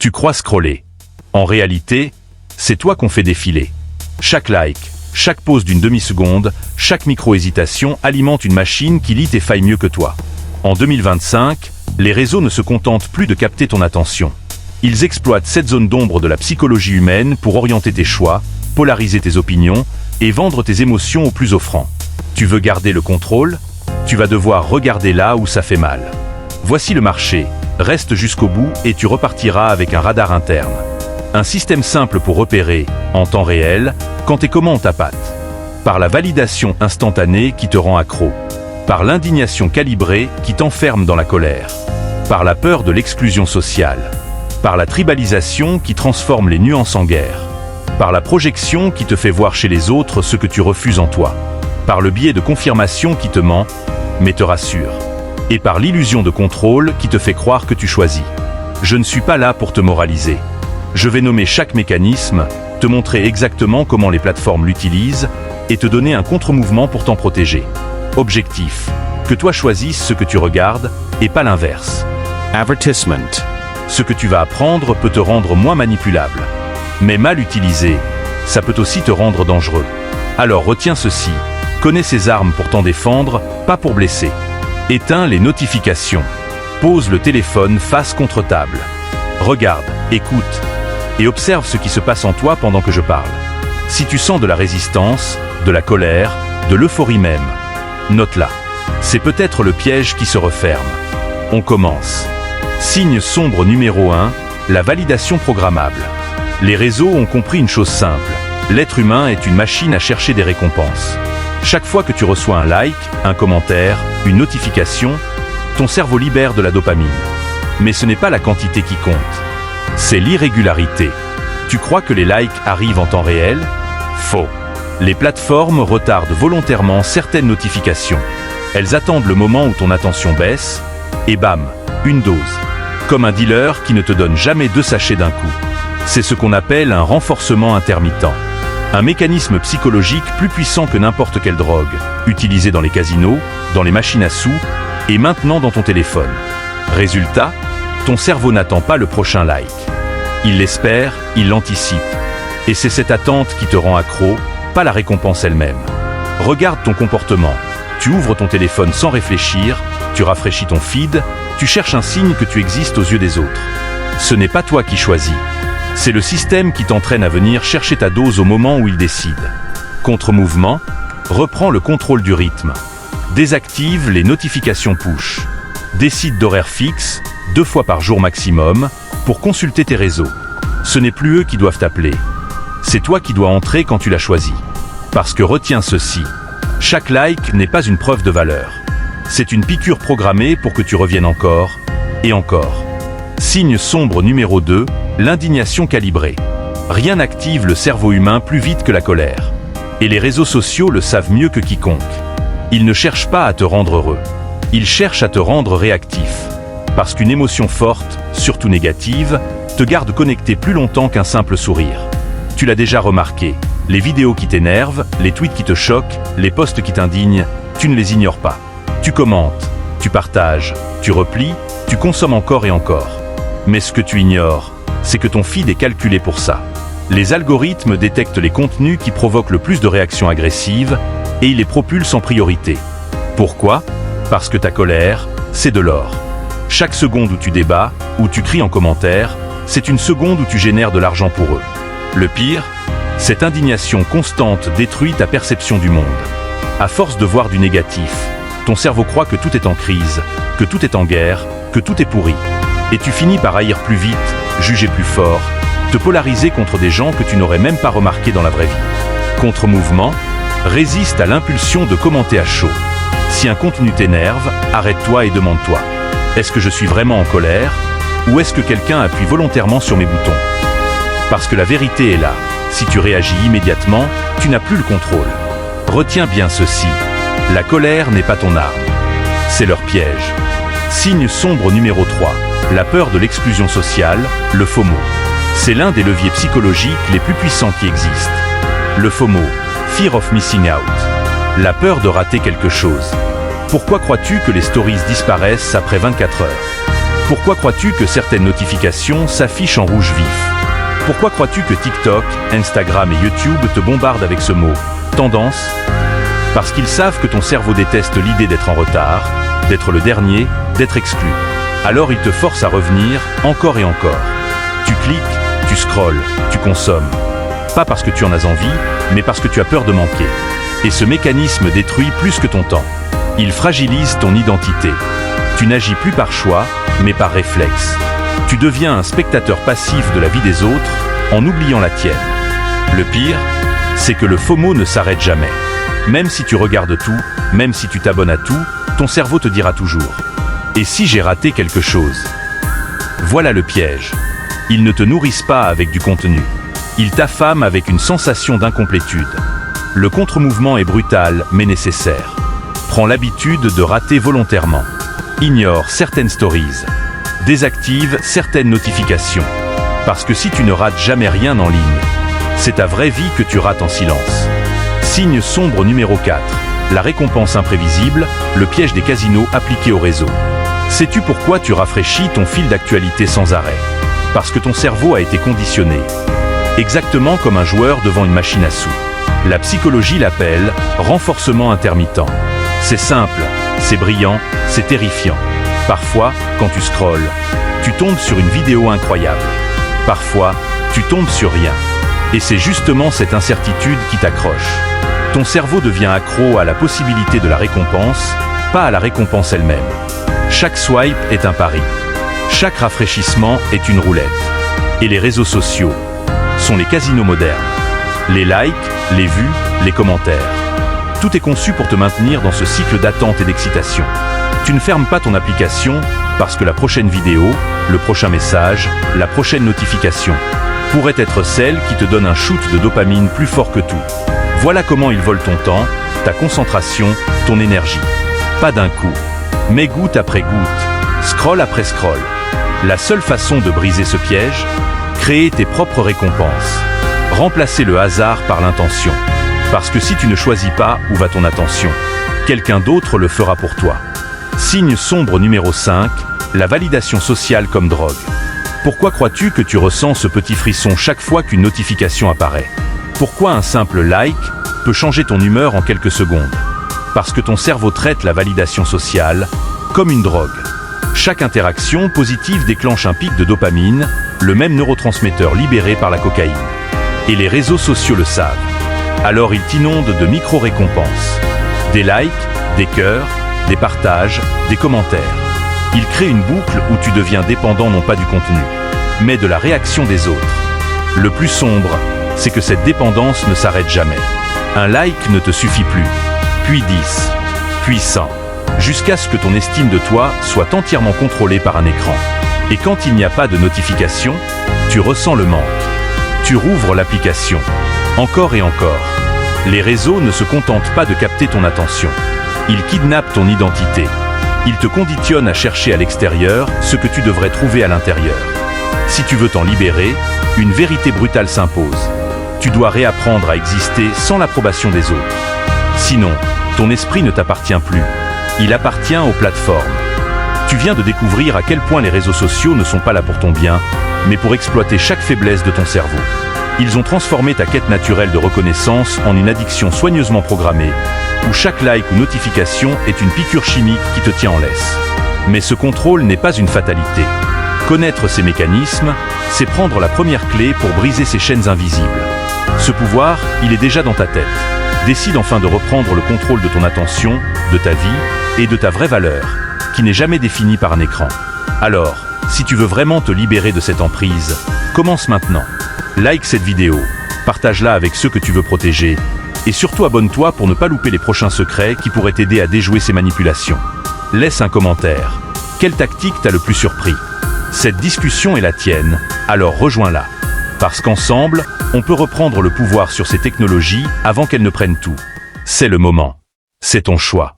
Tu crois scroller. En réalité, c'est toi qu'on fait défiler. Chaque like, chaque pause d'une demi-seconde, chaque micro-hésitation alimente une machine qui lit tes failles mieux que toi. En 2025, les réseaux ne se contentent plus de capter ton attention. Ils exploitent cette zone d'ombre de la psychologie humaine pour orienter tes choix, polariser tes opinions et vendre tes émotions au plus offrant. Tu veux garder le contrôle? Tu vas devoir regarder là où ça fait mal. Voici le marché. Reste jusqu'au bout et tu repartiras avec un radar interne. Un système simple pour repérer, en temps réel, quand et comment on tapote. Par la validation instantanée qui te rend accro. Par l'indignation calibrée qui t'enferme dans la colère. Par la peur de l'exclusion sociale. Par la tribalisation qui transforme les nuances en guerre. Par la projection qui te fait voir chez les autres ce que tu refuses en toi. Par le biais de confirmation qui te ment, mais te rassure. Et par l'illusion de contrôle qui te fait croire que tu choisis. Je ne suis pas là pour te moraliser. Je vais nommer chaque mécanisme, te montrer exactement comment les plateformes l'utilisent et te donner un contre-mouvement pour t'en protéger. Objectif, que toi choisisses ce que tu regardes et pas l'inverse. Avertissement. Ce que tu vas apprendre peut te rendre moins manipulable. Mais mal utilisé, ça peut aussi te rendre dangereux. Alors retiens ceci, connais ses armes pour t'en défendre, pas pour blesser. Éteins les notifications. Pose le téléphone face contre table. Regarde, écoute et observe ce qui se passe en toi pendant que je parle. Si tu sens de la résistance, de la colère, de l'euphorie même, note-la. C'est peut-être le piège qui se referme. On commence. Signe sombre numéro 1, la validation programmable. Les réseaux ont compris une chose simple. L'être humain est une machine à chercher des récompenses. Chaque fois que tu reçois un like, un commentaire, une notification, ton cerveau libère de la dopamine. Mais ce n'est pas la quantité qui compte. C'est l'irrégularité. Tu crois que les likes arrivent en temps réel? Faux. Les plateformes retardent volontairement certaines notifications. Elles attendent le moment où ton attention baisse, et bam, une dose. Comme un dealer qui ne te donne jamais 2 sachets d'un coup. C'est ce qu'on appelle un renforcement intermittent. Un mécanisme psychologique plus puissant que n'importe quelle drogue, utilisé dans les casinos, dans les machines à sous, et maintenant dans ton téléphone. Résultat, ton cerveau n'attend pas le prochain like. Il l'espère, il l'anticipe. Et c'est cette attente qui te rend accro, pas la récompense elle-même. Regarde ton comportement. Tu ouvres ton téléphone sans réfléchir, tu rafraîchis ton feed, tu cherches un signe que tu existes aux yeux des autres. Ce n'est pas toi qui choisis. C'est le système qui t'entraîne à venir chercher ta dose au moment où il décide. Contre-mouvement, reprends le contrôle du rythme. Désactive les notifications push. Décide d'horaires fixes, 2 fois par jour maximum, pour consulter tes réseaux. Ce n'est plus eux qui doivent t'appeler. C'est toi qui dois entrer quand tu l'as choisi. Parce que retiens ceci, chaque like n'est pas une preuve de valeur. C'est une piqûre programmée pour que tu reviennes encore, et encore. Signe sombre numéro 2, l'indignation calibrée. Rien n'active le cerveau humain plus vite que la colère. Et les réseaux sociaux le savent mieux que quiconque. Ils ne cherchent pas à te rendre heureux. Ils cherchent à te rendre réactif. Parce qu'une émotion forte, surtout négative, te garde connecté plus longtemps qu'un simple sourire. Tu l'as déjà remarqué, les vidéos qui t'énervent, les tweets qui te choquent, les posts qui t'indignent, tu ne les ignores pas. Tu commentes, tu partages, tu replies, tu consommes encore et encore. Mais ce que tu ignores, c'est que ton feed est calculé pour ça. Les algorithmes détectent les contenus qui provoquent le plus de réactions agressives et ils les propulsent en priorité. Pourquoi? Parce que ta colère, c'est de l'or. Chaque seconde où tu débats, où tu cries en commentaire, c'est une seconde où tu génères de l'argent pour eux. Le pire, cette indignation constante détruit ta perception du monde. À force de voir du négatif, ton cerveau croit que tout est en crise, que tout est en guerre, que tout est pourri. Et tu finis par haïr plus vite, juger plus fort, te polariser contre des gens que tu n'aurais même pas remarqués dans la vraie vie. Contre-mouvement, résiste à l'impulsion de commenter à chaud. Si un contenu t'énerve, arrête-toi et demande-toi. Est-ce que je suis vraiment en colère? Ou est-ce que quelqu'un appuie volontairement sur mes boutons? Parce que la vérité est là. Si tu réagis immédiatement, tu n'as plus le contrôle. Retiens bien ceci. La colère n'est pas ton arme. C'est leur piège. Signe sombre numéro 3. La peur de l'exclusion sociale, le FOMO. C'est l'un des leviers psychologiques les plus puissants qui existent. Le FOMO, Fear of Missing Out. La peur de rater quelque chose. Pourquoi crois-tu que les stories disparaissent après 24 heures? Pourquoi crois-tu que certaines notifications s'affichent en rouge vif? Pourquoi crois-tu que TikTok, Instagram et YouTube te bombardent avec ce mot « tendance » ? Parce qu'ils savent que ton cerveau déteste l'idée d'être en retard, d'être le dernier, d'être exclu. Alors ils te forcent à revenir encore et encore. Tu cliques, tu scrolles, tu consommes. Pas parce que tu en as envie, mais parce que tu as peur de manquer. Et ce mécanisme détruit plus que ton temps. Il fragilise ton identité. Tu n'agis plus par choix, mais par réflexe. Tu deviens un spectateur passif de la vie des autres en oubliant la tienne. Le pire, c'est que le FOMO ne s'arrête jamais. Même si tu regardes tout, même si tu t'abonnes à tout, ton cerveau te dira toujours « Et si j'ai raté quelque chose ?» Voilà le piège. Ils ne te nourrissent pas avec du contenu. Ils t'affament avec une sensation d'incomplétude. Le contre-mouvement est brutal, mais nécessaire. Prends l'habitude de rater volontairement. Ignore certaines stories. Désactive certaines notifications. Parce que si tu ne rates jamais rien en ligne, c'est ta vraie vie que tu rates en silence. Signe sombre numéro 4. La récompense imprévisible, le piège des casinos appliqués au réseau. Sais-tu pourquoi tu rafraîchis ton fil d'actualité sans arrêt? Parce que ton cerveau a été conditionné. Exactement comme un joueur devant une machine à sous. La psychologie l'appelle renforcement intermittent. C'est simple, c'est brillant, c'est terrifiant. Parfois, quand tu scrolles, tu tombes sur une vidéo incroyable. Parfois, tu tombes sur rien. Et c'est justement cette incertitude qui t'accroche. Ton cerveau devient accro à la possibilité de la récompense, pas à la récompense elle-même. Chaque swipe est un pari. Chaque rafraîchissement est une roulette. Et les réseaux sociaux sont les casinos modernes. Les likes, les vues, les commentaires. Tout est conçu pour te maintenir dans ce cycle d'attente et d'excitation. Tu ne fermes pas ton application parce que la prochaine vidéo, le prochain message, la prochaine notification pourrait être celle qui te donne un shoot de dopamine plus fort que tout. Voilà comment ils volent ton temps, ta concentration, ton énergie. Pas d'un coup, mais goutte après goutte, scroll après scroll. La seule façon de briser ce piège, créer tes propres récompenses. Remplacer le hasard par l'intention. Parce que si tu ne choisis pas où va ton attention, quelqu'un d'autre le fera pour toi. Signe sombre numéro 5, la validation sociale comme drogue. Pourquoi crois-tu que tu ressens ce petit frisson chaque fois qu'une notification apparaît? Pourquoi un simple like peut changer ton humeur en quelques secondes? Parce que ton cerveau traite la validation sociale comme une drogue. Chaque interaction positive déclenche un pic de dopamine, le même neurotransmetteur libéré par la cocaïne. Et les réseaux sociaux le savent. Alors ils t'inondent de micro-récompenses. Des likes, des cœurs, des partages, des commentaires. Ils créent une boucle où tu deviens dépendant non pas du contenu, mais de la réaction des autres. Le plus sombre, c'est que cette dépendance ne s'arrête jamais. Un like ne te suffit plus, puis 10, puis 100, jusqu'à ce que ton estime de toi soit entièrement contrôlée par un écran. Et quand il n'y a pas de notification, tu ressens le manque. Tu rouvres l'application, encore et encore. Les réseaux ne se contentent pas de capter ton attention. Ils kidnappent ton identité. Ils te conditionnent à chercher à l'extérieur ce que tu devrais trouver à l'intérieur. Si tu veux t'en libérer, une vérité brutale s'impose. Tu dois réapprendre à exister sans l'approbation des autres. Sinon, ton esprit ne t'appartient plus. Il appartient aux plateformes. Tu viens de découvrir à quel point les réseaux sociaux ne sont pas là pour ton bien, mais pour exploiter chaque faiblesse de ton cerveau. Ils ont transformé ta quête naturelle de reconnaissance en une addiction soigneusement programmée, où chaque like ou notification est une piqûre chimique qui te tient en laisse. Mais ce contrôle n'est pas une fatalité. Connaître ces mécanismes, c'est prendre la première clé pour briser ces chaînes invisibles. Ce pouvoir, il est déjà dans ta tête. Décide enfin de reprendre le contrôle de ton attention, de ta vie et de ta vraie valeur, qui n'est jamais définie par un écran. Alors, si tu veux vraiment te libérer de cette emprise, commence maintenant. Like cette vidéo, partage-la avec ceux que tu veux protéger, et surtout abonne-toi pour ne pas louper les prochains secrets qui pourraient t'aider à déjouer ces manipulations. Laisse un commentaire. Quelle tactique t'a le plus surpris? Cette discussion est la tienne, alors rejoins-la. Parce qu'ensemble, on peut reprendre le pouvoir sur ces technologies avant qu'elles ne prennent tout. C'est le moment. C'est ton choix.